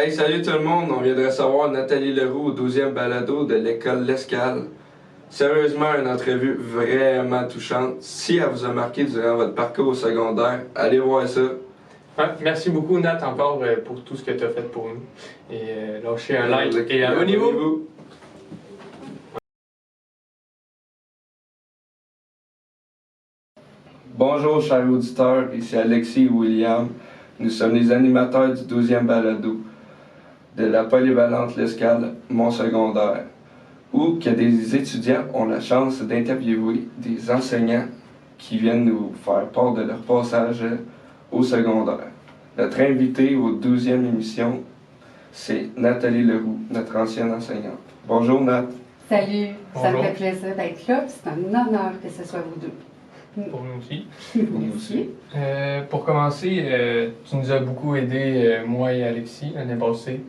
Hey, salut tout le monde! On vient de recevoir Nathalie Leroux au 12e balado de l'école L'Escale. Sérieusement, une entrevue vraiment touchante. Si elle vous a marqué durant votre parcours au secondaire, allez voir ça. Ouais, merci beaucoup, Nat, encore pour tout ce que tu as fait pour nous. Et lâchez un like et abonnez-vous! Bonjour, chers auditeurs, ici Alexis et William. Nous sommes les animateurs du 12e balado de la polyvalente L'Escale, mon secondaire, où que des étudiants ont la chance d'interviewer des enseignants qui viennent nous faire part de leur passage au secondaire. Notre invitée aux 12e émission, c'est Nathalie Leroux, notre ancienne enseignante. Bonjour Nat. Salut, ça me Bonjour. fait plaisir d'être là, c'est un honneur que ce soit vous deux. Pour nous aussi. nous aussi. Pour commencer, tu nous as beaucoup aidé, moi et Alexis, l'année passée,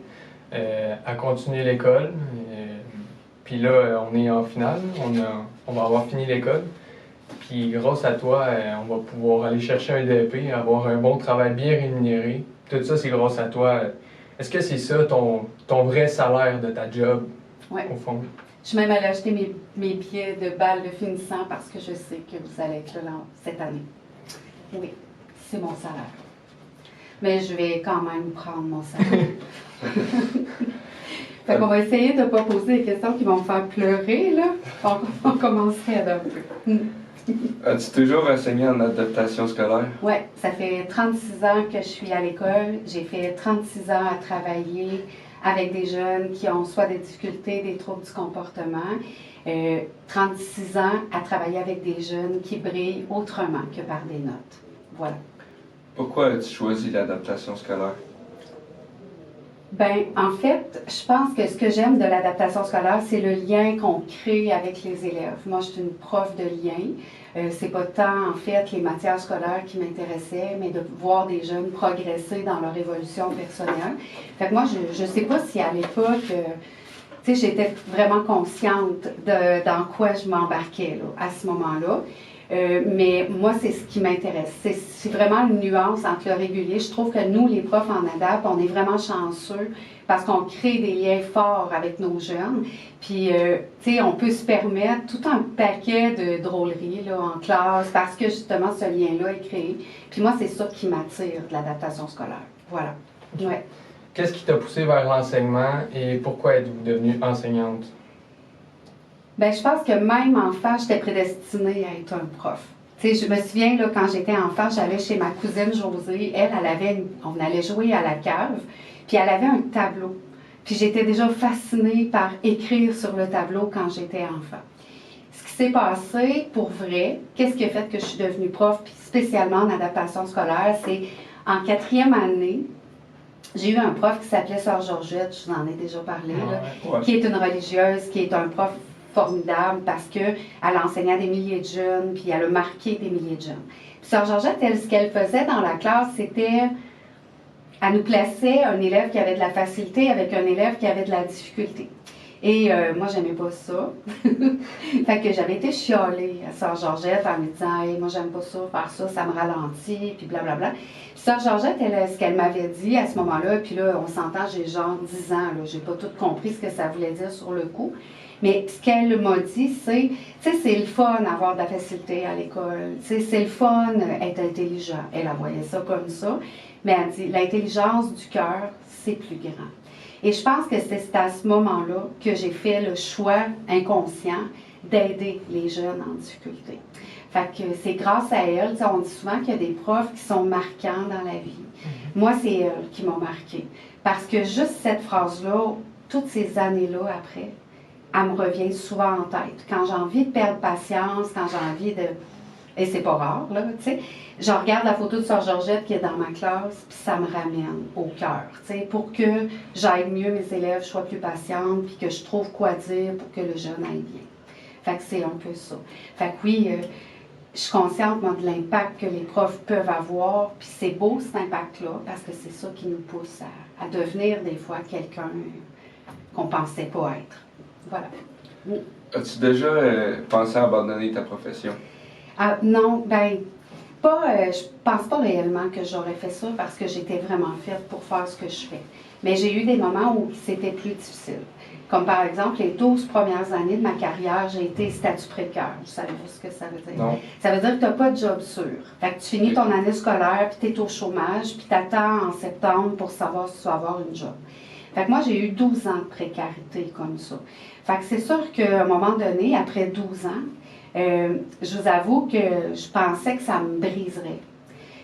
à continuer l'école. Puis là, on est en finale, on va avoir fini l'école. Puis grâce à toi, on va pouvoir aller chercher un DEP, avoir un bon travail bien rémunéré. Tout ça, c'est grâce à toi. Est-ce que c'est ça ton vrai salaire de ta job, Ouais. au fond? Je suis même allée acheter mes billets de balle de finissant parce que je sais que vous allez être là cette année. Oui, c'est mon salaire. Mais je vais quand même prendre mon salaire. Fait qu'on va essayer de ne pas poser des questions qui vont me faire pleurer, là. On commencerait d'un peu. As-tu toujours enseigné en adaptation scolaire? Oui, ça fait 36 ans que je suis à l'école. J'ai fait 36 ans à travailler avec des jeunes qui ont soit des difficultés, des troubles du comportement. 36 ans à travailler avec des jeunes qui brillent autrement que par des notes. Voilà. Pourquoi as-tu choisi l'adaptation scolaire? Ben, en fait, je pense que ce que j'aime de l'adaptation scolaire, c'est le lien qu'on crée avec les élèves. Moi, je suis une prof de lien. C'est pas tant, en fait, les matières scolaires qui m'intéressaient, mais de voir des jeunes progresser dans leur évolution personnelle. Fait que moi, je sais pas si à l'époque, tu sais, j'étais vraiment consciente dans quoi je m'embarquais, là, à ce moment-là. Mais moi, c'est ce qui m'intéresse. C'est vraiment une nuance entre le régulier. Je trouve que nous, les profs en ADAP, on est vraiment chanceux parce qu'on crée des liens forts avec nos jeunes. Puis, tu sais, on peut se permettre tout un paquet de drôleries là, en classe parce que justement, ce lien-là est créé. Puis moi, c'est ça qui m'attire de l'adaptation scolaire. Voilà. Ouais. Qu'est-ce qui t'a poussé vers l'enseignement et pourquoi êtes-vous devenue enseignante? Bien, je pense que même enfant, j'étais prédestinée à être un prof. Tu sais, je me souviens, là, quand j'étais enfant, j'allais chez ma cousine Josée. Elle avait on allait jouer à la cave, puis elle avait un tableau. Puis j'étais déjà fascinée par écrire sur le tableau quand j'étais enfant. Ce qui s'est passé, pour vrai, qu'est-ce qui a fait que je suis devenue prof, puis spécialement en adaptation scolaire, c'est en 4e année, j'ai eu un prof qui s'appelait Sœur Georgette, je vous en ai déjà parlé, là, Ouais. qui est une religieuse, qui est un prof formidable parce qu'elle enseignait à des milliers de jeunes, puis elle a marqué des milliers de jeunes. Puis Sœur Georgette, elle, ce qu'elle faisait dans la classe, c'était, elle nous plaçait un élève qui avait de la facilité avec un élève qui avait de la difficulté. Et moi, j'aimais pas ça. Fait que j'avais été chialée à Sœur Georgette en me disant « Hey, moi, j'aime pas ça, faire ça, ça me ralentit, puis blablabla. » Puis Sœur Georgette, elle, ce qu'elle m'avait dit à ce moment-là, puis là, on s'entend, j'ai genre 10 ans, là, j'ai pas tout compris ce que ça voulait dire sur le coup. Mais ce qu'elle m'a dit, c'est, tu sais, c'est le fun avoir de la facilité à l'école. Tu sais, c'est le fun être intelligent. Elle voyait ça comme ça. Mais elle dit, l'intelligence du cœur, c'est plus grand. Et je pense que c'est à ce moment-là que j'ai fait le choix inconscient d'aider les jeunes en difficulté. Fait que c'est grâce à elle, tu sais, on dit souvent qu'il y a des profs qui sont marquants dans la vie. Moi, c'est elle qui m'a marquée. Parce que juste cette phrase-là, toutes ces années-là après, elle me revient souvent en tête. Quand j'ai envie de perdre patience, quand j'ai envie de... Et c'est pas rare, là, tu sais. Je regarde la photo de Sœur Georgette qui est dans ma classe, puis ça me ramène au cœur, tu sais, pour que j'aide mieux mes élèves, je sois plus patiente, puis que je trouve quoi dire pour que le jeune aille bien. Fait que c'est un peu ça. Fait que oui, je suis consciente, moi, de l'impact que les profs peuvent avoir, puis c'est beau, cet impact-là, parce que c'est ça qui nous pousse à devenir, des fois, quelqu'un qu'on pensait pas être. Voilà. As-tu déjà pensé à abandonner ta profession? Ah, non, ben, pas, je pense pas réellement que j'aurais fait ça parce que j'étais vraiment faite pour faire ce que je fais. Mais j'ai eu des moments où c'était plus difficile. Comme par exemple, les 12 premières années de ma carrière, j'ai été statut précaire. Vous savez ce que ça veut dire? Non. Ça veut dire que tu n'as pas de job sûr. Fait que tu finis ton année scolaire, puis tu es au chômage, puis tu attends en septembre pour savoir si tu vas avoir une job. Fait que moi, j'ai eu 12 ans de précarité comme ça. Fait que c'est sûr qu'à un moment donné, après 12 ans, je vous avoue que je pensais que ça me briserait.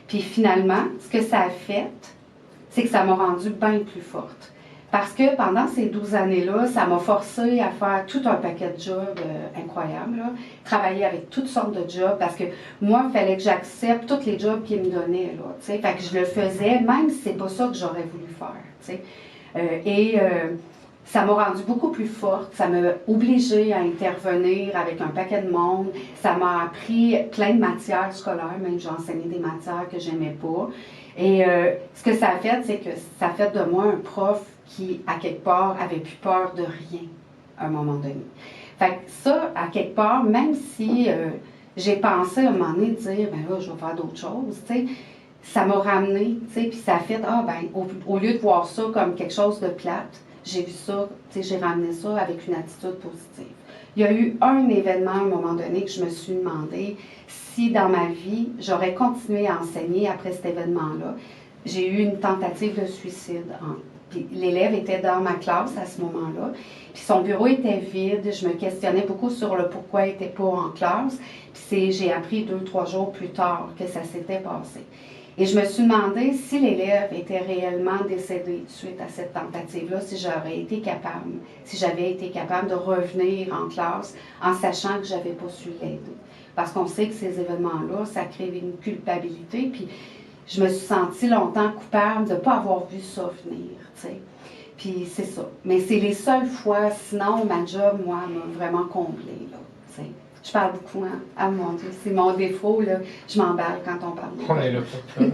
Puis finalement, ce que ça a fait, c'est que ça m'a rendue bien plus forte. Parce que pendant ces 12 années-là, ça m'a forcé à faire tout un paquet de jobs incroyables, là. Travailler avec toutes sortes de jobs, parce que moi, il fallait que j'accepte tous les jobs qu'ils me donnaient, là, tu sais. Fait que je le faisais, même si c'est pas ça que j'aurais voulu faire, tu sais. Ça m'a rendue beaucoup plus forte, ça m'a obligée à intervenir avec un paquet de monde, ça m'a appris plein de matières scolaires, même j'ai enseigné des matières que j'aimais pas. Et ce que ça a fait, c'est que ça a fait de moi un prof qui, à quelque part, avait plus peur de rien à un moment donné. Fait que ça, à quelque part, même si j'ai pensé à un moment donné de dire, ben là, je vais faire d'autres choses, tu sais, ça m'a ramené, tu sais, puis ça a fait, au lieu de voir ça comme quelque chose de plate, j'ai vu ça, tu sais, j'ai ramené ça avec une attitude positive. Il y a eu un événement à un moment donné que je me suis demandé si dans ma vie, j'aurais continué à enseigner après cet événement-là. J'ai eu une tentative de suicide. Puis l'élève était dans ma classe à ce moment-là. Puis son bureau était vide. Je me questionnais beaucoup sur le pourquoi il n'était pas en classe. Puis j'ai appris 2-3 jours plus tard que ça s'était passé. Et je me suis demandé si l'élève était réellement décédé suite à cette tentative-là, si j'avais été capable de revenir en classe en sachant que je n'avais pas su l'aider. Parce qu'on sait que ces événements-là, ça crée une culpabilité. Puis je me suis sentie longtemps coupable de ne pas avoir vu ça venir, tu sais. Puis c'est ça. Mais c'est les seules fois, sinon ma job, moi, m'a vraiment comblée, là, tu sais. Je parle beaucoup, hein? Ah mon Dieu, c'est mon défaut, là. Je m'emballe quand on parle. On est là pour ça.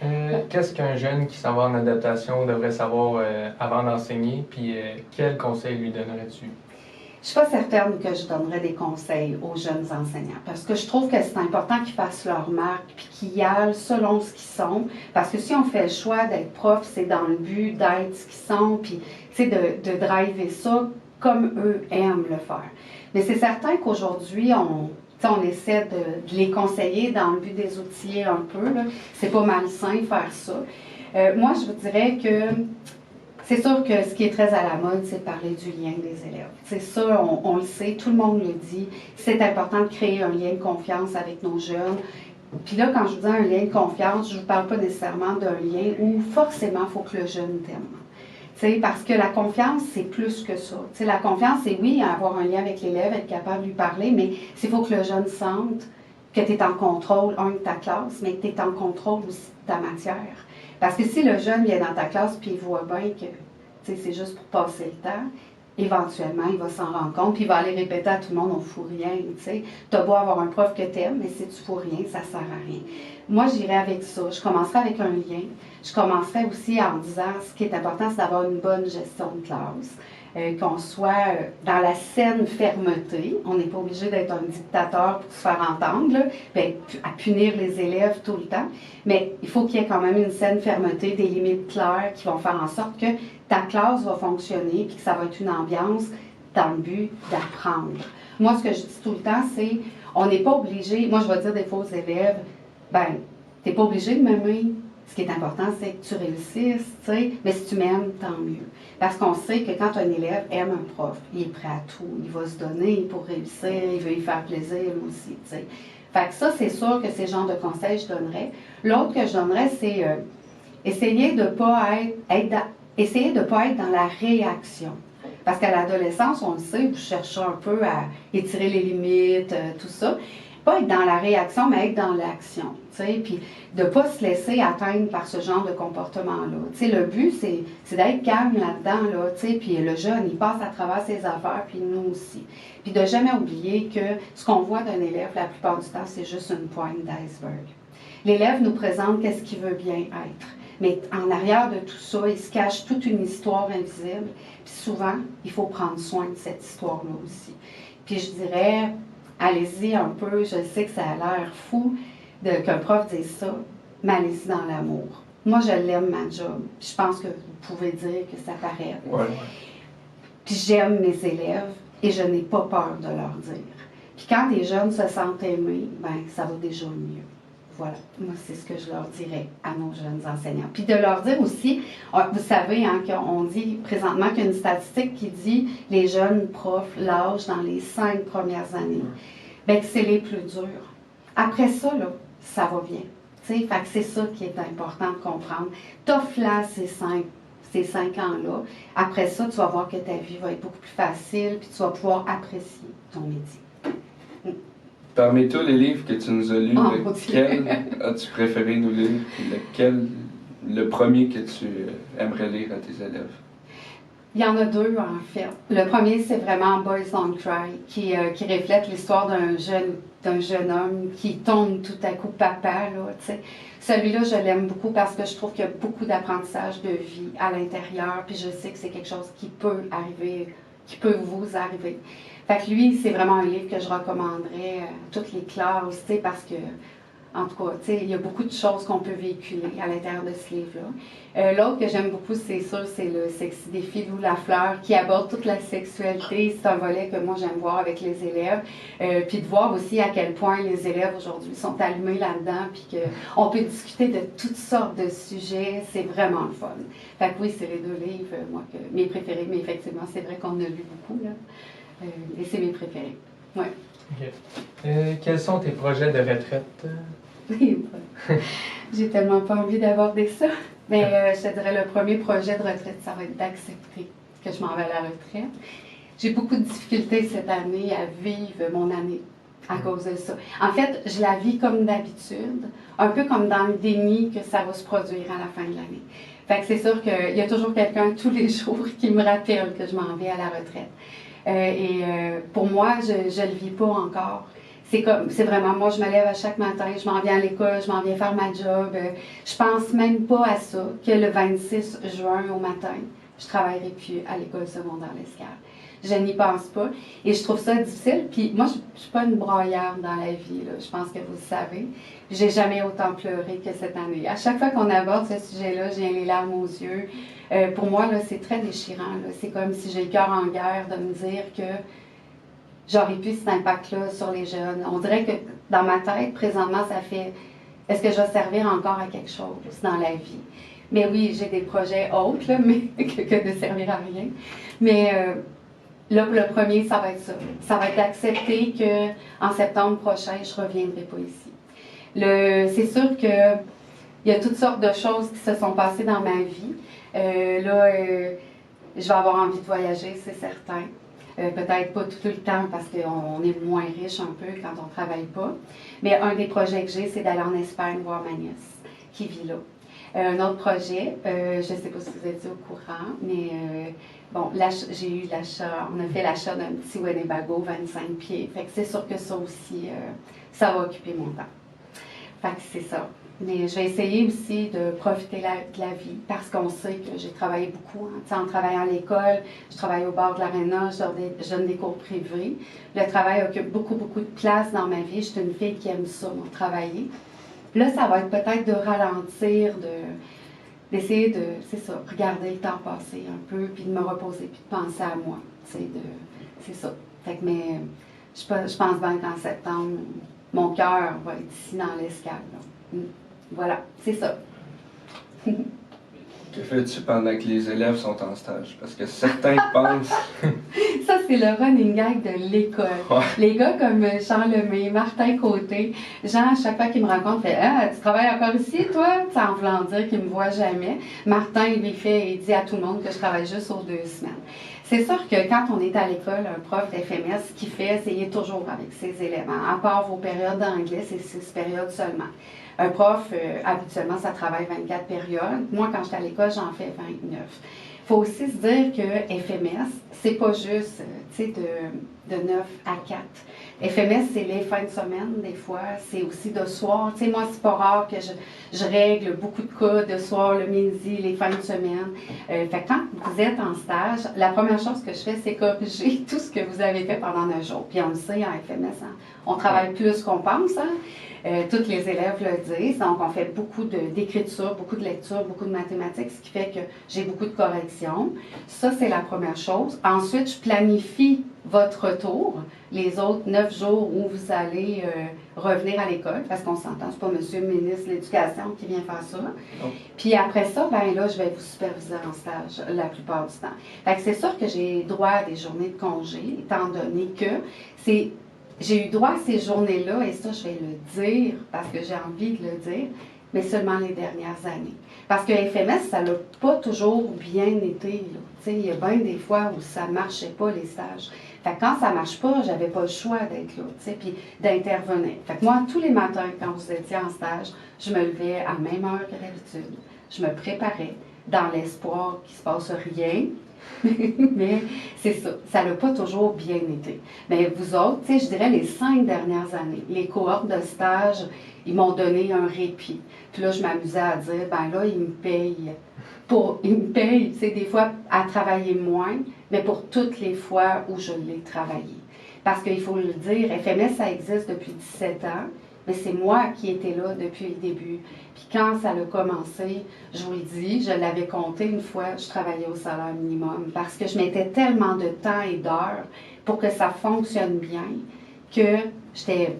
Ouais. Qu'est-ce qu'un jeune qui s'en va en adaptation devrait savoir avant d'enseigner, puis quel conseil lui donnerais-tu? Je ne suis pas certaine que je donnerais des conseils aux jeunes enseignants, parce que je trouve que c'est important qu'ils fassent leur marque, puis qu'ils y aillent selon ce qu'ils sont, parce que si on fait le choix d'être prof, c'est dans le but d'être ce qu'ils sont, puis de driver ça comme eux aiment le faire. Mais c'est certain qu'aujourd'hui, on essaie de les conseiller dans le but des outiller un peu. C'est pas malsain faire ça. Moi, je vous dirais que c'est sûr que ce qui est très à la mode, c'est de parler du lien des élèves. C'est ça, on le sait, tout le monde le dit. C'est important de créer un lien de confiance avec nos jeunes. Puis là, quand je vous dis un lien de confiance, je ne vous parle pas nécessairement d'un lien où forcément il faut que le jeune t'aime. T'sais, parce que la confiance, c'est plus que ça. T'sais, la confiance, c'est oui, avoir un lien avec l'élève, être capable de lui parler, mais il faut que le jeune sente que tu es en contrôle, de ta classe, mais que tu es en contrôle aussi de ta matière. Parce que si le jeune vient dans ta classe puis il voit bien que c'est juste pour passer le temps, éventuellement, il va s'en rendre compte, puis il va aller répéter à tout le monde, on ne fout rien. Tu as beau avoir un prof que tu aimes, mais si tu ne fous rien, ça ne sert à rien. Moi, j'irais avec ça. Je commencerai avec un lien. Je commencerai aussi en disant, ce qui est important, c'est d'avoir une bonne gestion de classe, qu'on soit dans la saine fermeté. On n'est pas obligé d'être un dictateur pour se faire entendre, là, à punir les élèves tout le temps. Mais il faut qu'il y ait quand même une saine fermeté, des limites claires qui vont faire en sorte que ta classe va fonctionner puis que ça va être une ambiance dans le but d'apprendre. Moi, ce que je dis tout le temps, c'est, on n'est pas obligé, moi je vais dire des fois aux élèves, tu n'es pas obligé de m'aimer. Ce qui est important, c'est que tu réussisses, tu sais, mais si tu m'aimes, tant mieux. Parce qu'on sait que quand un élève aime un prof, il est prêt à tout, il va se donner pour réussir, il veut y faire plaisir lui aussi, tu sais. Fait que ça, c'est sûr que c'est le genre de conseils que je donnerais. L'autre que je donnerais, c'est essayer de ne pas être dans la réaction. Parce qu'à l'adolescence, on le sait, vous cherchez un peu à étirer les limites, tout ça. Pas être dans la réaction, mais être dans l'action. Puis de ne pas se laisser atteindre par ce genre de comportement-là. Le but, c'est d'être calme là-dedans, là, puis le jeune, il passe à travers ses affaires, puis nous aussi. Puis de jamais oublier que ce qu'on voit d'un élève, la plupart du temps, c'est juste une pointe d'iceberg. L'élève nous présente qu'est-ce qu'il veut bien être. Mais en arrière de tout ça, il se cache toute une histoire invisible. Puis souvent, il faut prendre soin de cette histoire-là aussi. Puis je dirais, allez-y un peu, je sais que ça a l'air fou qu'un prof dise ça, mais allez-y dans l'amour. Moi, je l'aime, ma job. Je pense que vous pouvez dire que ça paraît. Ouais. Puis j'aime mes élèves et je n'ai pas peur de leur dire. Puis quand les jeunes se sentent aimés, ben ça va déjà mieux. Voilà, moi c'est ce que je leur dirais à nos jeunes enseignants. Puis de leur dire aussi, vous savez, hein, qu'on dit présentement qu'il y a une statistique qui dit les jeunes profs lâchent dans les 5 premières années. Bien que c'est les plus durs. Après ça, là, ça va bien. Fait que c'est ça qui est important de comprendre. T'offres là ces 5 ans-là. Après ça, tu vas voir que ta vie va être beaucoup plus facile, puis tu vas pouvoir apprécier ton métier. Parmi tous les livres que tu nous as lus, Oh, lequel as-tu préféré nous lire? Lequel, le premier que tu aimerais lire à tes élèves? Il y en a 2, en fait. Le premier, c'est vraiment Boys Don't Cry, qui reflète l'histoire d'un jeune homme qui tombe tout à coup papa, là, tu sais. Celui-là, je l'aime beaucoup parce que je trouve qu'il y a beaucoup d'apprentissage de vie à l'intérieur, puis je sais que c'est quelque chose qui peut arriver, qui peut vous arriver. Fait que lui, c'est vraiment un livre que je recommanderais à toutes les classes, tu sais, parce que, en tout cas, tu sais, il y a beaucoup de choses qu'on peut véhiculer à l'intérieur de ce livre-là. L'autre que j'aime beaucoup, c'est sûr, c'est le Sexy défi Lou Lafleur, qui aborde toute la sexualité. C'est un volet que moi, j'aime voir avec les élèves. Puis de voir aussi à quel point les élèves, aujourd'hui, sont allumés là-dedans, puis qu'on peut discuter de toutes sortes de sujets. C'est vraiment le fun. Fait que oui, c'est les 2 livres, moi, mes préférés, mais effectivement, c'est vrai qu'on en a lu beaucoup, là. Et c'est mes préférés. Ouais. Okay. Quels sont tes projets de retraite? J'ai tellement pas envie d'aborder ça. Mais je te dirais, le premier projet de retraite, ça va être d'accepter que je m'en vais à la retraite. J'ai beaucoup de difficultés cette année à vivre mon année à cause de ça. En fait, je la vis comme d'habitude, un peu comme dans le déni que ça va se produire à la fin de l'année. Fait que c'est sûr qu'il y a toujours quelqu'un tous les jours qui me rappelle que je m'en vais à la retraite. Pour moi, je le vis pas encore. C'est vraiment, moi, je me lève à chaque matin, je m'en viens à l'école, je m'en viens faire ma job. Je pense même pas à ça, que le 26 juin au matin, je travaillerai plus à l'école secondaire L'Escale. Je n'y pense pas. Et je trouve ça difficile. Puis moi, je suis pas une braillarde dans la vie, là. Je pense que vous le savez. J'ai jamais autant pleuré que cette année. À chaque fois qu'on aborde ce sujet-là, j'ai les larmes aux yeux. Pour moi, là, c'est très déchirant, là. C'est comme si j'ai le cœur en guerre de me dire que j'aurais pu cet impact-là sur les jeunes. On dirait que dans ma tête, présentement, ça fait est-ce que je vais servir encore à quelque chose dans la vie? Mais oui, j'ai des projets autres, là, mais que de servir à rien. Mais là, le premier, ça va être ça. Ça va être d'accepter qu'en septembre prochain, je ne reviendrai pas ici. C'est sûr qu'il y a toutes sortes de choses qui se sont passées dans ma vie. Je vais avoir envie de voyager, c'est certain. Peut-être pas tout le temps parce qu'on est moins riche un peu quand on ne travaille pas. Mais un des projets que j'ai, c'est d'aller en Espagne voir ma nièce qui vit là. Un autre projet, je ne sais pas si vous étiez au courant, mais bon, j'ai eu l'achat, on a fait l'achat d'un petit Winnebago 25 pieds. Fait que c'est sûr que ça aussi, ça va occuper mon temps. Fait que c'est ça. Mais je vais essayer aussi de profiter de la vie parce qu'on sait que j'ai travaillé beaucoup. Hein. En travaillant à l'école, je travaille au bord de l'aréna, je donne des cours privés. Le travail occupe beaucoup, beaucoup de place dans ma vie. Je suis une fille qui aime ça, moi, travailler. Là, ça va être peut-être de ralentir, d'essayer de, c'est ça, regarder le temps passer un peu, puis de me reposer, puis de penser à moi. C'est ça. Fait que, mais je pense bien qu'en septembre, mon cœur va être ici dans l'Escale. Voilà, c'est ça. Que fais-tu pendant que les élèves sont en stage? Parce que certains pensent... Ça, c'est le running gag de l'école. Ouais. Les gars comme Charles Lemay, Martin Côté, Jean, à chaque fois qu'ils me rencontrent, fait « Ah, tu travailles encore ici, toi? » En voulant dire qu'il ne me voit jamais. Martin, il dit à tout le monde que je travaille juste aux 2 semaines. C'est sûr que quand on est à l'école, un prof d'FMS, ce qu'il fait, c'est qu'il est toujours avec ses élèves. À part vos périodes d'anglais, c'est 6 périodes seulement. Un prof, habituellement, ça travaille 24 périodes. Moi, quand j'étais à l'école, j'en fais 29. Il faut aussi se dire que FMS, c'est pas juste de 9 à 4. FMS, c'est les fins de semaine, des fois. C'est aussi de soir. Tu sais, moi, c'est pas rare que je règle beaucoup de cas de soir, le midi, les fins de semaine. Fait que quand vous êtes en stage, la première chose que je fais, c'est corriger tout ce que vous avez fait pendant 9 jours. Puis on le sait en FMS, hein, on travaille plus qu'on pense. Hein? Tous les élèves le disent. Donc, on fait beaucoup d'écriture, beaucoup de lecture, beaucoup de mathématiques, ce qui fait que j'ai beaucoup de corrections. Ça, c'est la première chose. Ensuite, je planifie votre retour, les autres 9 jours où vous allez revenir à l'école, parce qu'on s'entend, c'est pas monsieur le ministre de l'Éducation qui vient faire ça. Non. Puis après ça, ben là, je vais vous superviser en stage la plupart du temps. Fait que c'est sûr que j'ai droit à des journées de congé, étant donné que j'ai eu droit à ces journées-là, et ça, je vais le dire parce que j'ai envie de le dire, mais seulement les dernières années. Parce que FMS, ça n'a pas toujours bien été. Il y a bien des fois où ça ne marchait pas, les stages. Fait que quand ça ne marche pas, j'avais pas le choix d'être là, puis d'intervenir. Fait que moi, tous les matins, quand vous étiez en stage, je me levais à la même heure que d'habitude. Je me préparais dans l'espoir qu'il ne se passe rien. Mais c'est ça, ça n'a pas toujours bien été. Mais vous autres, je dirais les 5 dernières années, les cohortes de stage, ils m'ont donné un répit. Puis là, je m'amusais à dire, ben là, ils me payent. Ils me payent, des fois, à travailler moins, mais pour toutes les fois où je l'ai travaillé. Parce qu'il faut le dire, FMS, ça existe depuis 17 ans, mais c'est moi qui étais là depuis le début. Puis quand ça a commencé, je vous le dis, je l'avais compté une fois, je travaillais au salaire minimum parce que je mettais tellement de temps et d'heures pour que ça fonctionne bien que j'étais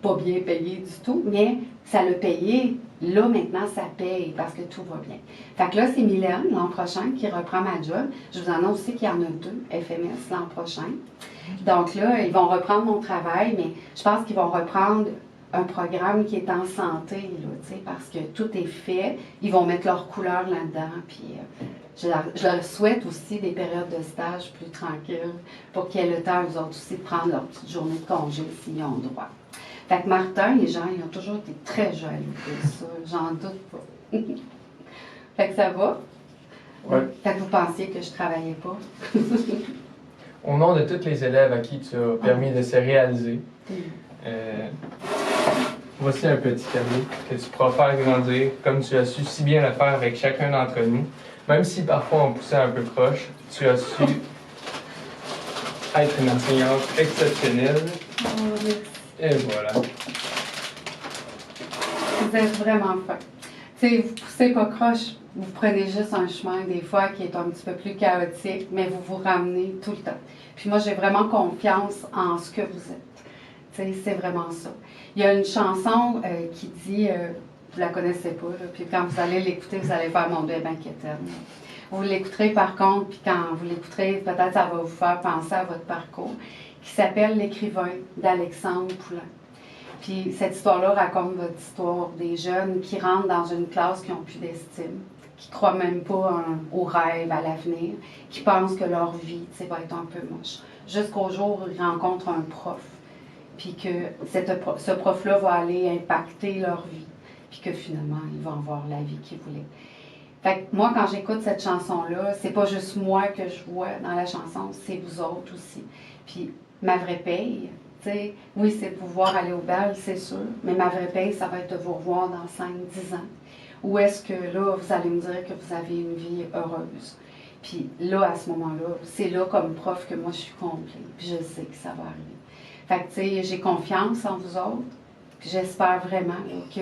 pas bien payée du tout, mais ça l'a payé. Là, maintenant, ça paye parce que tout va bien. Fait que là, c'est Mylène, l'an prochain, qui reprend ma job. Je vous annonce aussi qu'il y en a 2 FMS l'an prochain. Donc là, ils vont reprendre mon travail, mais je pense qu'ils vont reprendre un programme qui est en santé, là, parce que tout est fait. Ils vont mettre leur couleur là-dedans. Puis je leur souhaite aussi des périodes de stage plus tranquilles pour qu'ils aient le temps, eux autres aussi, de prendre leur petite journée de congé s'ils ont droit. Fait que Martin, les gens, ils ont toujours été très jaloux de ça. J'en doute pas. Fait que ça va? Ouais. Fait que vous pensiez que je travaillais pas? Au nom de tous les élèves à qui tu as permis de se réaliser, voici un petit cadeau que tu pourras faire grandir comme tu as su si bien le faire avec chacun d'entre nous. Même si parfois on poussait un peu proche, tu as su être une enseignante exceptionnelle. Oh, merci. Et voilà. Vous êtes vraiment fin. Vous poussez pas croche, vous prenez juste un chemin des fois qui est un petit peu plus chaotique, mais vous vous ramenez tout le temps. Puis moi, j'ai vraiment confiance en ce que vous êtes. C'est vraiment ça. Il y a une chanson qui dit, vous la connaissez pas, là, puis quand vous allez l'écouter, vous allez faire mon Dieu, ben quétaine. Vous l'écouterez par contre, puis quand vous l'écouterez, peut-être ça va vous faire penser à votre parcours, qui s'appelle L'écrivain d'Alexandre Poulain. Puis cette histoire-là raconte votre histoire des jeunes qui rentrent dans une classe qui n'ont plus d'estime, qui ne croient même pas au rêve, à l'avenir, qui pensent que leur vie va être un peu moche. Jusqu'au jour où ils rencontrent un prof, puis que ce prof-là va aller impacter leur vie, puis que finalement, ils vont avoir la vie qu'ils voulaient. Fait que moi, quand j'écoute cette chanson-là, c'est pas juste moi que je vois dans la chanson, c'est vous autres aussi. Puis ma vraie paye, oui, c'est de pouvoir aller au bal, c'est sûr, mais ma vraie paye, ça va être de vous revoir dans 5-10 ans. Ou est-ce que là, vous allez me dire que vous avez une vie heureuse? Puis là, à ce moment-là, c'est là comme prof que moi, je suis complet. Puis je sais que ça va arriver. Fait que, j'ai confiance en vous autres. Puis j'espère vraiment là, que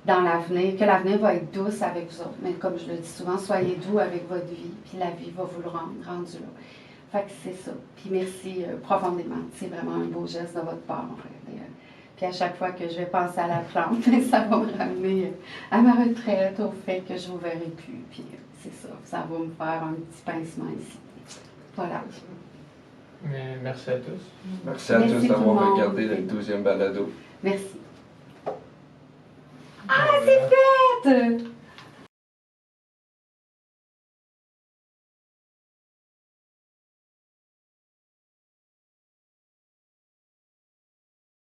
dans l'avenir, que l'avenir va être douce avec vous autres. Mais comme je le dis souvent, soyez doux avec votre vie, puis la vie va vous le rendre rendu là. Fait que c'est ça. Puis merci profondément. C'est vraiment un beau geste de votre part. Puis à chaque fois que je vais penser à la plante, ça va me ramener à ma retraite, au fait que je ne vous verrai plus. Puis c'est ça. Ça va me faire un petit pincement ici. Voilà. Mais merci à tous. Merci à tous Merci tout le d'avoir monde. regardé le 12e balado. Merci. Ah, c'est fait!